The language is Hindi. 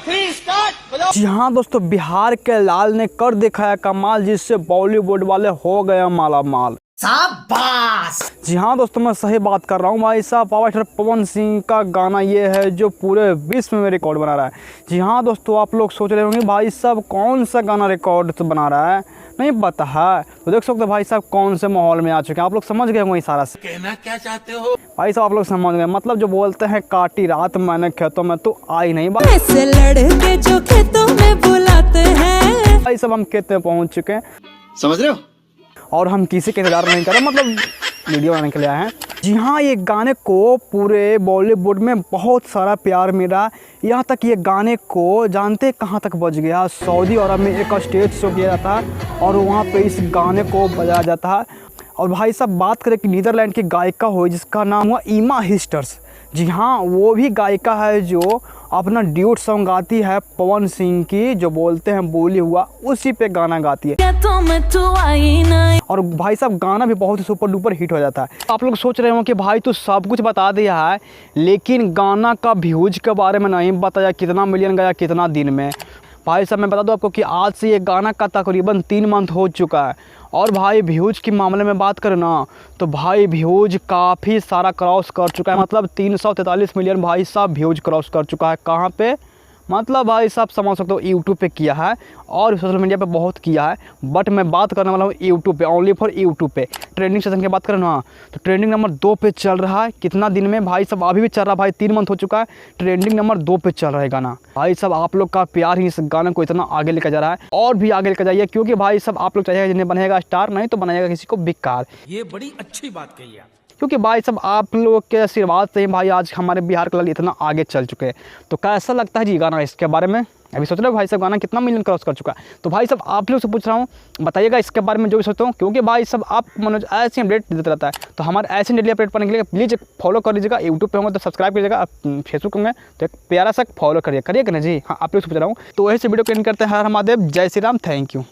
3 स्टार्ट। जी हाँ दोस्तों, बिहार के लाल ने कर दिखाया कमाल, जिससे बॉलीवुड वाले हो गए माला माल। शाबाश। जी हाँ दोस्तों, मैं सही बात कर रहा हूँ भाई साहब। पावर स्टार पवन सिंह का गाना ये है जो पूरे विश्व में रिकॉर्ड बना रहा है। जी हाँ दोस्तों, आप लोग सोच रहे होंगे भाई साहब कौन सा गाना रिकॉर्ड बना रहा है, नहीं पता है तो देख सकते हो भाई साहब कौन से माहौल में आ चुके हैं। आप लोग समझ गए होंगे इशारा से। कहना क्या चाहते हो भाई साहब आप लोग समझ गए, मतलब जो बोलते हैं काटी रात मैंने खेतों में तो आई नहीं। ऐसे लड़के जो खेतों में बुलाते हैं। भाई साहब हम खेत में पहुँच चुके हैं, समझ रहे हो, और हम किसी के इंतजार नहीं कर रहे, मतलब वीडियो बनाने के लिए आए हैं। जी हाँ, ये गाने को पूरे बॉलीवुड में बहुत सारा प्यार मिला। यहाँ तक ये गाने को जानते कहाँ तक बज गया, सऊदी अरब में एक स्टेज शो किया जाता है और वहाँ पे इस गाने को बजाया जाता है। और भाई साहब बात करें कि नीदरलैंड की गायिका हुई जिसका नाम हुआ इमा हिस्टर्स। जी हाँ, वो भी गायिका है जो अपना ड्यूट सॉन्ग गाती है पवन सिंह की, जो बोलते हैं बोली हुआ, उसी पे गाना गाती है। और भाई साहब गाना भी बहुत ही सुपर डुपर हिट हो जाता है। आप लोग सोच रहे हो कि भाई तू सब कुछ बता दिया है लेकिन गाना का व्यूज के बारे में नहीं बताया, कितना मिलियन गया कितना दिन में। भाई साहब मैं बता दूं आपको कि आज से ये गाना का तकरीबन 3 मंथ हो चुका है। और भाई व्यूज के मामले में बात करें ना तो भाई व्यूज काफ़ी सारा क्रॉस कर चुका है, मतलब 343 मिलियन भाई साहब व्यूज क्रॉस कर चुका है। कहाँ पे, मतलब भाई साहब समझ सकते हो यूट्यूब पे किया है और सोशल मीडिया पे बहुत किया है, बट मैं बात करने वाला हूँ यूट्यूब पे, ओनली फॉर यूट्यूब पे। ट्रेंडिंग सेशन की बात करें ना तो ट्रेंडिंग नंबर 2 पे चल रहा है। कितना दिन में भाई साहब, अभी भी चल रहा है भाई, 3 मंथ हो चुका है, ट्रेंडिंग नंबर 2 पे चल रहा है गाना। भाई साहब आप लोग का प्यार ही इस गाने को इतना आगे लेकर जा रहा है, और भी आगे लेकर जाइए, क्योंकि भाई साहब आप लोग चाहिएगा जिन्हें बनेगा स्टार, नहीं तो बनाएगा किसी को बेकार। ये बड़ी अच्छी बात कही है। क्योंकि भाई साहब आप लोग के आशीर्वाद से ही भाई आज हमारे बिहार के लाल इतना आगे चल चुके हैं। तो कैसा लगता है जी गाना, इसके बारे में अभी सोच रहे हो भाई साहब गाना कितना मिलियन क्रॉस कर चुका है। तो भाई साहब आप लोग से पूछ रहा हूँ, बताइएगा इसके बारे में जो भी सोचते हो, क्योंकि भाई साहब आप मनोज ऐसे अपडेट देते रहता है। तो हमारे ऐसे डेली अपडेट पाने के लिए प्लीज़ फॉलो कर लीजिएगा। यूट्यूब पे होंगे तो सब्सक्राइब कीजिएगा, फेसबुक होंगे तो एक प्यारा सा फॉलो करिएगा ना जी। हाँ आप लोग से पूछ रहा हूँ। तो वही से वीडियो को एंड करते हैं। हर महादेव, जय श्री राम, थैंक यू।